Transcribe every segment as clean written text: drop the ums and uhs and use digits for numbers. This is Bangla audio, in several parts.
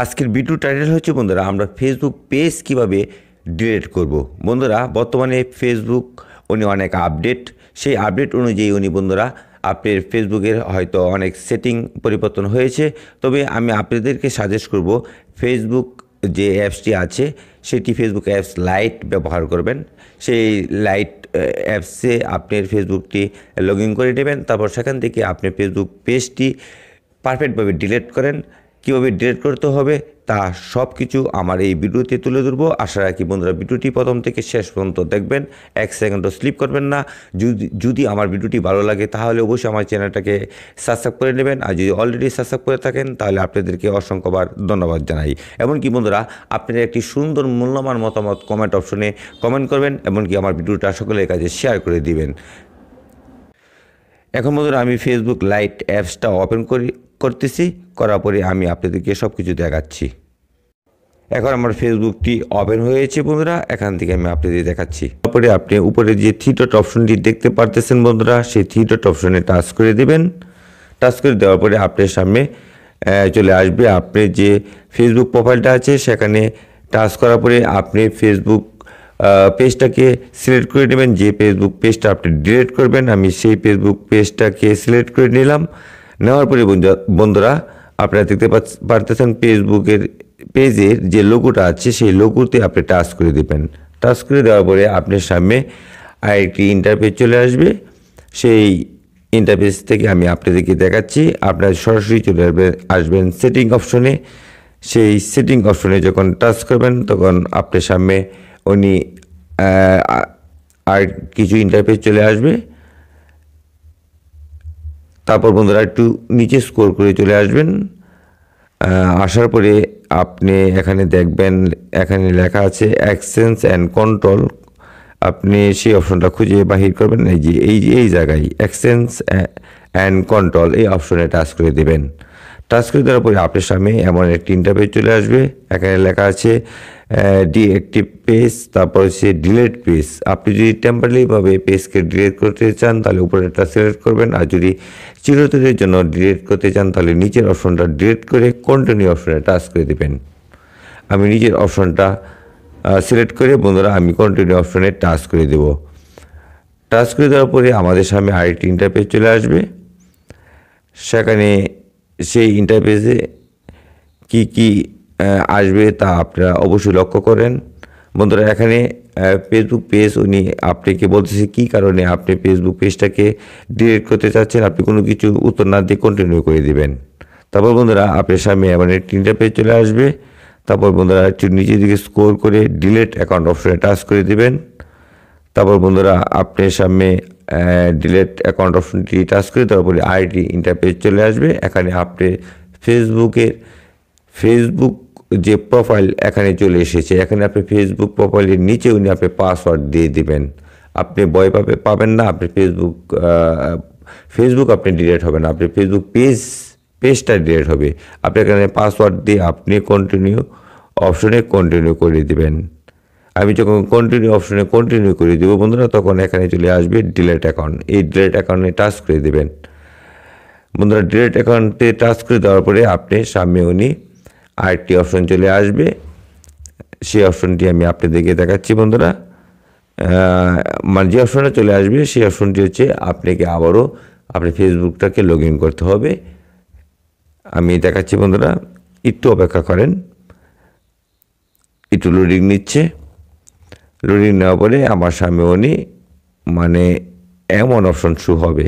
আজকের ভিডিও টাইটেল হচ্ছে বন্ধুরা আমরা ফেসবুক পেজ কিভাবে ডিলিট করব। বন্ধুরা বর্তমানে ফেসবুক উনি অনেক আপডেট, সেই আপডেট অনুযায়ী উনি বন্ধুরা আপনার ফেসবুকের হয়তো অনেক সেটিং পরিবর্তন হয়েছে। তবে আমি আপনাদেরকে সাজেস্ট করব ফেসবুক যে অ্যাপসটি আছে সেটি ফেসবুক অ্যাপস লাইট ব্যবহার করবেন। সেই লাইট অ্যাপসে আপনার ফেসবুকটি লগ ইন করে নেবেন, তারপর সেখান থেকে আপনি ফেসবুক পেজটি পারফেক্টভাবে ডিলিট করেন। কীভাবে ডিলিট করতে হবে তা সব কিছু আমার এই ভিডিওতে তুলে ধরবো। আশা রাখি বন্ধুরা ভিডিওটি প্রথম থেকে শেষ পর্যন্ত দেখবেন, এক সেকেন্ডও স্লিপ করবেন না। যদি আমার ভিডিওটি ভালো লাগে তাহলে অবশ্যই আমার চ্যানেলটাকে সাবস্ক্রাইব করে নেবেন, আর যদি অলরেডি সাবস্ক্রাইব করে থাকেন তাহলে আপনাদেরকে অসংখ্যবার ধন্যবাদ জানাই। এমনকি বন্ধুরা আপনারা একটি সুন্দর মূল্যবান মতামত কমেন্ট অপশনে কমেন্ট করবেন, এমনকি আমার ভিডিওটা সকলের কাছে শেয়ার করে দিবেন। এখন বন্ধুরা আমি ফেসবুক লাইট অ্যাপসটা ওপেন করতেছি, করার পরে আমি আপনাদেরকে সব কিছু দেখাচ্ছি। এখন আমার ফেসবুকটি ওপেন হয়েছে বন্ধুরা, এখান থেকে আমি আপনাদের দেখাচ্ছি। তারপরে আপনি উপরে যে থ্রি ডট অপশনটি দেখতে পারতেছেন বন্ধুরা, সেই থ্রি ডট অপশনে টাচ করে দেবেন। টাচ করে দেওয়ার পরে আপনার সামনে চলে আসবে আপনার যে ফেসবুক প্রোফাইলটা আছে, সেখানে টাচ করার পরে আপনি ফেসবুক পেজটাকে সিলেক্ট করে নেবেন। যে ফেসবুক পেজটা আপনি ডিলিট করবেন, আমি সেই ফেসবুক পেজটাকে সিলেক্ট করে নিলাম। নেওয়ার পরে বন্ধুরা আপনারা দেখতে পারতেছেন ফেসবুকের পেজের যে লোগোটা আছে সেই লোগোতে আপনি টাচ করে দেবেন। টাচ করে দেওয়ার পরে আপনার সামনে আরেকটি ইন্টারফেস চলে আসবে। সেই ইন্টারফেস থেকে আমি আপনাদেরকে দেখাচ্ছি। আপনারা সরাসরি চলে আসবেন সেটিং অপশনে। সেই সেটিং অপশনে যখন টাচ করবেন তখন আপনার সামনে উনি আর কিছু ইন্টারফেস চলে আসবে। তারপর বন্ধুরা একটু নিচে স্ক্রল করে চলে আসবেন। আসার পরে আপনি এখানে দেখবেন, এখানে লেখা আছে অ্যাকসেস অ্যান্ড কন্ট্রোল। আপনি সেই অপশনটা খুঁজে বাহির করবেন। এই জায়গায় অ্যাকসেস অ্যান্ড কন্ট্রোল এই অপশনে টাচ করে দেবেন। টাচ করে দেওয়ার পরে আপনার সামনে এমন একটি ইন্টারফেস চলে আসবে। এখানে লেখা আছে ডিঅ্যাক্টিভ পেজ, তারপর হচ্ছে ডিলিট পেজ। আপনি যদি টেম্পোরারিভাবে পেজকে ডিলিট করতে চান তাহলে উপরেরটা সিলেক্ট করবেন, আর যদি চিরতরের জন্য ডিলিট করতে চান তাহলে নিচের অপশনটা ডিলিট করে কন্টিনিউ অপশনে টাচ করে দেবেন। আমি নিচের অপশনটা সিলেক্ট করে বন্ধুরা আমি কন্টিনিউ অপশনে টাচ করে দেব। টাচ করে দেওয়ার পরে আমাদের সামনে আরেকটি ইন্টারফেস চলে আসবে। সেখানে সেই ইন্টারফেসে কি কি আসবে তা আপনারা অবশ্যই লক্ষ্য করেন বন্ধুরা। এখানে ফেসবুক পেজ উনি আপনাকে বলতেছে কী কারণে আপনি ফেসবুক পেজটাকে ডিলিট করতে চাচ্ছেন। আপনি কোনো কিছু উত্তর না দিয়ে কন্টিনিউ করে দিবেন। তারপর বন্ধুরা আপনার সামনে এমন একটি ইন্টারফেস চলে আসবে। তারপর বন্ধুরা একটু নিচের দিকে স্ক্রল করে ডিলিট অ্যাকাউন্ট অপশনে টাচ করে দিবেন। তারপর বন্ধুরা আপনার সামনে ডিলিট অ্যাকাউন্ট অপশনটি টাচ করে দেওয়ার পরে আইডি ইন্টারফেস চলে আসবে। এখানে আপনি ফেসবুক যে প্রোফাইল এখানে চলে এসেছে। এখানে আপনি ফেসবুক প্রোফাইলের নিচে উনি আপনি পাসওয়ার্ড দিয়ে দিবেন। আপনি ভয় পাবেন না, আপনি ফেসবুক আপনি ডিলিট হবে না, আপনি ফেসবুক পেজটা ডিলিট হবে। আপনি এখানে পাসওয়ার্ড দিয়ে আপনি কন্টিনিউ অপশনে কন্টিনিউ করে দিবেন। আমি যখন কন্টিনিউ অপশনে কন্টিনিউ করে দেবো বন্ধুরা, তখন এখানে চলে আসবে ডিলিট অ্যাকাউন্ট। এই ডিলিট অ্যাকাউন্টে টাচ করে দেবেন বন্ধুরা। ডিলিট অ্যাকাউন্টে টাচ করে দেওয়ার পরে আপনি সামনে উনি আরেকটি অপশন চলে আসবে। সেই অপশনটি আমি আপনাদেরকে দেখাচ্ছি বন্ধুরা। মানে যে অপশনটা চলে আসবে সেই অপশনটি হচ্ছে আপনাকে আবারও আপনি ফেসবুকটাকে লগ ইন করতে হবে। আমি দেখাচ্ছি বন্ধুরা, একটু অপেক্ষা করেন, একটু লোডিং নিচ্ছে। লোডিং নেওয়ার পরে আমার সামনে উনি মানে এমন অপশন শো হবে।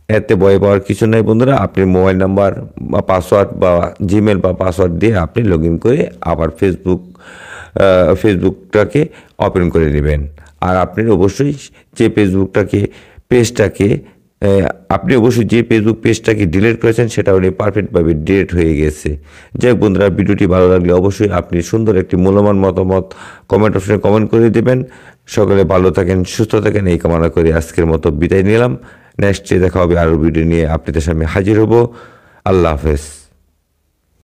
এতে ভয় পাওয়ার কিছু নাই বন্ধুরা। আপনি মোবাইল নাম্বার বা পাসওয়ার্ড বা জিমেল বা পাসওয়ার্ড দিয়ে আপনি লগ ইন করে আবার ফেসবুকটাকে ওপেন করে নেবেন। আর আপনি অবশ্যই যে ফেসবুক পেজটাকে ডিলিট করেছেন সেটা উনি পারফেক্টভাবে ডিলিট হয়ে গেছে। যাই হোক বন্ধুরা, ভিডিওটি ভালো লাগলে অবশ্যই আপনি সুন্দর একটি মূল্যবান মতামত কমেন্ট অপশনে কমেন্ট করে দেবেন। সকলে ভালো থাকেন, সুস্থ থাকেন এই কামনা করে আজকের মতো বিদায় নিলাম। নেক্সটে দেখা হবে আরও ভিডিও নিয়ে আপনাদের সামনে হাজির হব। আল্লাহ হাফেজ।